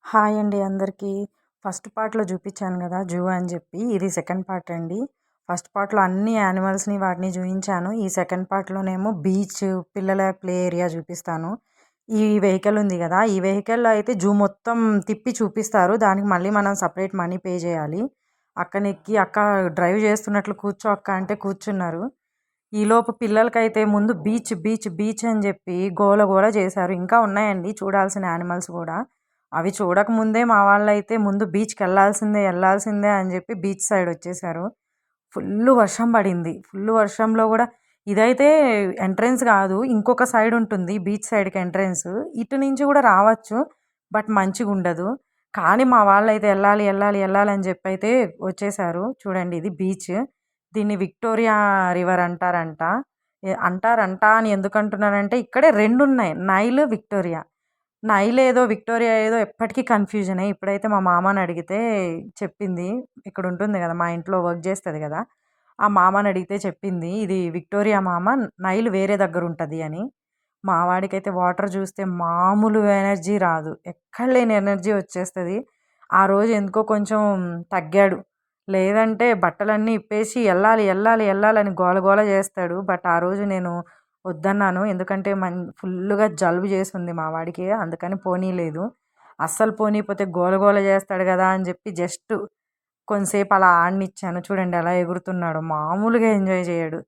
Hi అండి అందరికీ. First పార్ట్‌లో చూపించాను గదా! జూ అని జెప్పి. ఇది సెకండ్ పార్ట్ అండి. ఫస్ట్ పార్ట్‌లో అన్ని యానిమల్స్‌ని వాటిని చూయించాను. ఈ సెకండ్ పార్ట్‌లోనేమో బీచ్, పిల్లల ప్లే ఏరియా చూపిస్తాను. ఈ వెహికల్ ఉంది గదా! ఈ వెహికల్‌లో అయితే జూ మొత్తం తిప్పి చూపిస్తారు. దానికి మళ్ళీ మనం సెపరేట్ మనీ పే చేయాలి. అక్కనెక్కి "అక్క డ్రైవ్ చేస్తున్నట్లు కూర్చో అక్క" అంటే కూర్చున్నారు. ఈలోపు పిల్లలకైతే ముందు బీచ్, బీచ్, బీచ్ అని జెప్పి గోల గోల చేశారు. ఇంకా ఉన్నాయండి చూడాల్సిన యానిమల్స్ గూడా. అవి చూడకముందే మా వాళ్ళైతే ముందు బీచ్‌కెళ్ళాల్సిందే, ఎళ్ళాల్సిందే అని జెప్పి బీచ్ సైడ్ వచ్చేసారు. ఫుల్లు వర్షం పడింది. ఫుల్లు వర్షంలో గూడా ఇదైతే ఎంట్రన్స్ గాదు. ఇంకొక సైడ్ ఉంటుంది బీచ్ సైడ్‌కి ఎంట్రన్స్. ఇటు నుంచి గూడా రావచ్చు. బట్ మంచిగుండదు. కానీ మా వాళ్ళైతే ఎళ్ళాలి, ఎళ్ళాలి, ఎళ్ళాలి అని జెప్పైతే వచ్చేసారు. చూడండి ఇది బీచ్. దీన్ని విక్టోరియా రివర్ అంటారంట. అంటారంట అని ఎందుకంటున్నానంటే ఇక్కడే 2 ఉన్నాయి. Nile, Victoria. నైల్ ఏదో, విక్టోరియా ఏదో ఎప్పటికీ కన్‌ఫ్యూజనే. ఇప్పుడైతే మా మామని అడిగితే చెప్పింది. ఇక్కడ ఉంటుంది గదా! మా ఇంట్లో వర్క్ జేస్తది గదా! ఆ మామని అడిగితే చెప్పింది. ఇది విక్టోరియా మామ, నైల్ వేరే దగ్గర ఉంటది అని. మా వాడికైతే వాటర్ చూస్తే మామూలు ఎనర్జీ రాదు. ఎక్కడ లేని ఎనర్జీ వచ్చేస్తది. ఆ రోజు ఎందుకో కొంచెం తగ్గాడు. లేదంటే బట్టలన్నీ ఇప్పేసి ఎళ్ళాలి, ఎళ్ళాలి, ఎళ్ళాలని గోల గోల చేస్తాడు. బట్ ఆ రోజు నేను వద్దన్నాను. ఎందుకంటే ఫుల్లుగా జలుబు చేసుంది మా వాడికి. అందుకని పోనీలేదు. అస్సలు పోనీయపోతే గోల గోల చేస్తాడు గదా అని జెప్పి జస్ట్ కొంసేపు అలా ఆడనిచ్చాను. చూడండి ఎలా ఎగురుతున్నాడో. మామూలుగా ఎంజాయ్ చేయడు.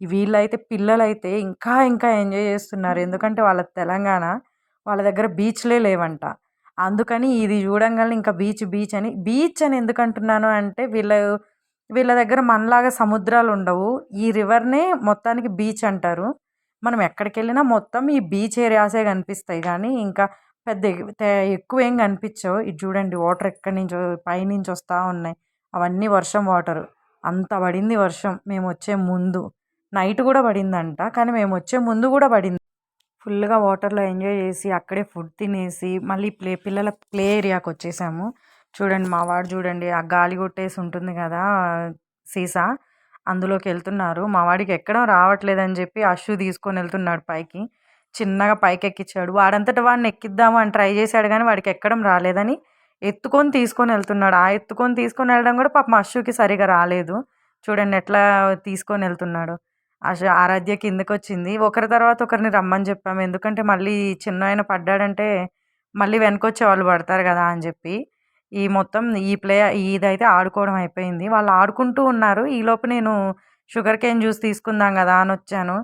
వీళ్ళైతే పిల్లలైతే ఇంకా ఇంకా ఎంజాయ్ చేస్తున్నారు. ఎందుకంటే వాళ్ళది తెలంగాణ. వాళ్ళ దగ్గర బీచ్‌లే లేవంట. అందుకని ఇది చూడంగానే ఇంకా బీచ్, బీచ్ అని. బీచ్ అని ఎందుకంటున్నాను అంటే వీళ్ళ దగ్గర మనలాగా సముద్రాలుండవు. ఈ రివర్‌నే మొత్తానికి బీచ్ అంటారు. మనం ఎక్కడికెళ్ళినా మొత్తం ఈ బీచ్ ఏరియాసే కనిపిస్తాయి గానీ, ఇంకా పెద్ద ఎక్కువేం కనిపించవు. ఇది చూడండి వాటర్ ఎక్కడి నుంచో పైనుంచి వస్తా ఉన్నాయి. అవన్నీ వర్షం వాటరు. అంత పడింది వర్షం మేమొచ్చే ముందు. నైట్ గూడా పడిందంట. కానీ మేమొచ్చే ముందు గూడా పడింది. ఫుల్‌గా వాటర్‌లో ఎంజాయ్ చేసి, అక్కడే ఫుడ్ తినేసి, మళ్ళీ పిల్లల ప్లే ఏరియాకొచ్చేసాము. చూడండి మా వాడు చూడండి ఆ గాలి కొట్టేసి ఉంటుంది గదా! సీసా అందులోకెళ్తున్నారు. మా వాడికి ఎక్కడం రావట్లేదని జెప్పి అషు తీసుకొనెళ్తున్నాడు పైకి. చిన్నగా పైకెక్కిచ్చాడు. వాడంతట వాడిని ఎక్కిద్దాము అని ట్రై చేశాడు గానీ వాడికి ఎక్కడం రాలేదని ఎత్తుకొని తీసుకొనెళ్తున్నాడు. ఆ ఎత్తుకొని తీసుకొనెళ్ళడం గూడా పాపం అషుకి సరిగ్గా రాలేదు. చూడండి ఎట్లా తీసుకొనెళ్తున్నాడో. ఆరాధ్య కిందకొచ్చింది. ఒకరి తర్వాత ఒకరిని రమ్మని చెప్పాము. ఎందుకంటే మళ్ళీ చిన్నాయన పడ్డాడంటే మళ్ళీ వెనకొచ్చే వాళ్ళు పడతారు గదా అని జెప్పి. ఈ మొత్తం ఇదైతే ఆడుకోవడం అయిపోయింది. వాళ్ళు ఆడుకుంటూ ఉన్నారు. ఈలోపు నేను షుగర్ కేన్ జ్యూస్ తీసుకుందాం గదా అనొచ్చాను.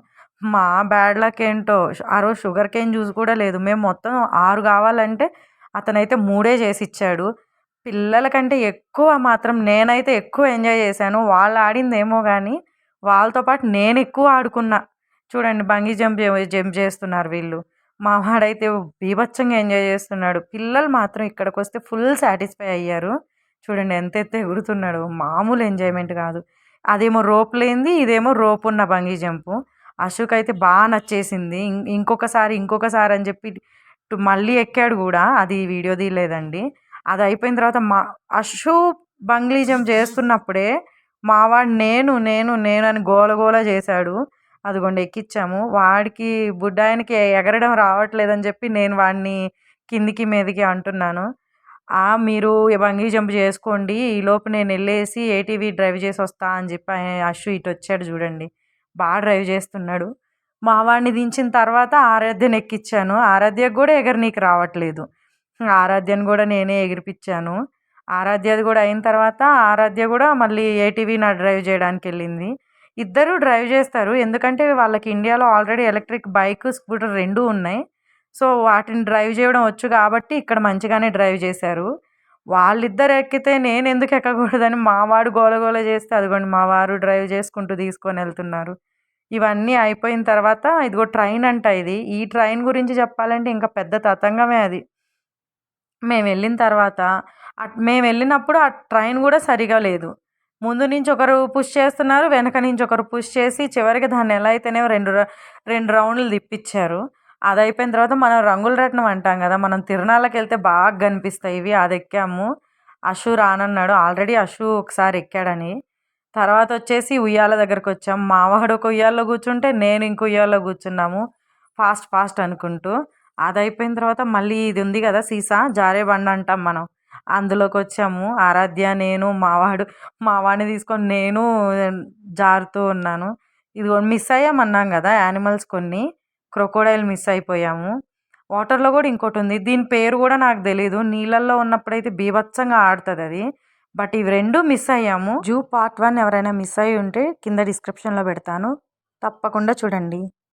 మా బ్యాడ్ లక్ ఏంటో ఆ రోజు షుగర్ కేన్ జ్యూస్ కూడా లేదు. మేము మొత్తం 6 కావాలంటే అతనైతే 3 చేసిచ్చాడు. పిల్లల కంటే ఎక్కువ మాత్రం నేనైతే ఎక్కువ ఎంజాయ్ చేశాను. వాళ్ళు ఆడిందేమో గానీ వాళ్ళతో పాటు నేనెక్కువ ఆడుకున్నా. చూడండి బంగీ జంప్ చేస్తున్నారు వీళ్ళు. మా వాడైతే బీభత్సంగా ఎంజాయ్ చేస్తున్నాడు. పిల్లలు మాత్రం ఇక్కడికొస్తే ఫుల్ సాటిస్ఫై అయ్యారు. చూడండి ఎంత ఎత్తు ఎగురుతున్నాడో. మామూలు ఎంజాయ్‌మెంట్ కాదు. అదేమో రోప్ లేనిది, ఇదేమో రోప్ ఉన్న బంగీ జంపు. అశుకైతే నచ్చేసింది. ఇంకొకసారి అని చెప్పి మళ్ళీ ఎక్కాడు గూడా. అది వీడియో తీయలేదండి. అదయిపోయిన తర్వాత అషు బంగ్లీ జంప్ చేస్తున్నప్పుడే మా వాడు నేను అని గోల గోల చేశాడు. అదిగోండి ఎక్కిచ్చాము. వాడికి బుడ్డాయనకి ఎగరడం రావట్లేదని చెప్పి నేను వాడిని కిందికి, మీదికి అంటున్నాను. మీరు బంగీ జంప్ చేసుకోండి. ఈలోపు నేనెళ్ళేసి ఏటీవీ డ్రైవ్ చేసొస్తా అని చెప్పి అషు ఇటొచ్చాడు చూడండి. డ్రైవ్ చేస్తున్నాడు. మా వాడిని దించిన తర్వాత ఆరాధ్యని ఎక్కిచ్చాను. ఆరాధ్యకి గూడా ఎగరనీకి రావట్లేదు. ఆరాధ్యని గూడా నేనే ఎగిరిపిచ్చాను. ఆరాధ్యది గూడా అయిన తర్వాత ఆరాధ్య గూడా మళ్ళీ ఏటీవీ డ్రైవ్ జేయడానికెళ్ళింది. ఇద్దరూ డ్రైవ్ జేస్తారు. ఎందుకంటే వాళ్ళకి ఇండియాలో ఆల్రెడీ ఎలక్ట్రిక్ బైక్, స్కూటర్ 2 ఉన్నాయి. సో, వాటిని డ్రైవ్ జేయడం వచ్చు గాబట్టి ఇక్కడ మంచిగానే డ్రైవ్ జేశారు. వాళ్ళిద్దరు ఎక్కితే నేనెందుకు ఎక్కకూడదని మా వాడు గోల గోల జేస్తే అదిగోండి మా వారు డ్రైవ్ జేసుకుంటూ తీసుకొనెళ్తున్నారు. ఇవన్నీ అయిపోయిన తర్వాత ఇదిగో ట్రైన్ అంట ఇది. ఈ ట్రైన్ గురించి చెప్పాలంటే ఇంకా పెద్ద తతంగమే అది. మేమెళ్ళిన తర్వాత మేమెళ్ళినప్పుడు ఆ ట్రైన్ గూడా సరిగా లేదు. ముందు నుంచి ఒకరు పుష్ చేస్తున్నారు. వెనక నుంచి ఒకరు పుష్ చేసి చివరికి దాన్ని ఎలా అయితేనేమో 2 రౌండ్‌లు తిప్పిచ్చారు. అదయిపోయిన తర్వాత మనం రంగుల రట్నం అంటాం గదా! మనం తిరణాలకెళ్తే బాగా గనిపిస్తాయి ఇవి. అదెక్కాము. అషు రానన్నాడు. ఆల్రెడీ అషు ఒకసారి ఎక్కాడని. తర్వాతొచ్చేసి ఉయ్యాల దగ్గరకొచ్చాం. మా వాడు ఒక ఉయ్యాలలో కూర్చుంటే నేను ఇంకో ఉయ్యాలలో కూర్చున్నాము. ఫాస్ట్ ఫాస్ట్ అనుకుంటూ. అది అయిపోయిన తర్వాత మళ్ళీ ఇది ఉంది కదా సీసా జారే బండ అంటాం మనం. అందులోకి వచ్చాము. ఆరాధ్య, నేను, మా వాడిని తీసుకొని నేను జారుతూ ఉన్నాను. ఇదిగో మిస్ అయ్యామన్నాం కదా యానిమల్స్ కొన్ని. క్రొకోడైల్ మిస్ అయిపోయాము. వాటర్‌లో కూడా ఇంకోటి ఉంది. దీని పేరు కూడా నాకు తెలీదు. నీళ్ళల్లో ఉన్నప్పుడైతే బీభత్సంగా ఆడుతది అది. బట్ ఇవి 2 మిస్ అయ్యాము. జూ పార్ట్ 1 ఎవరైనా మిస్ అయ్యి ఉంటే కింద డిస్క్రిప్షన్‌లో పెడతాను. తప్పకుండా చూడండి.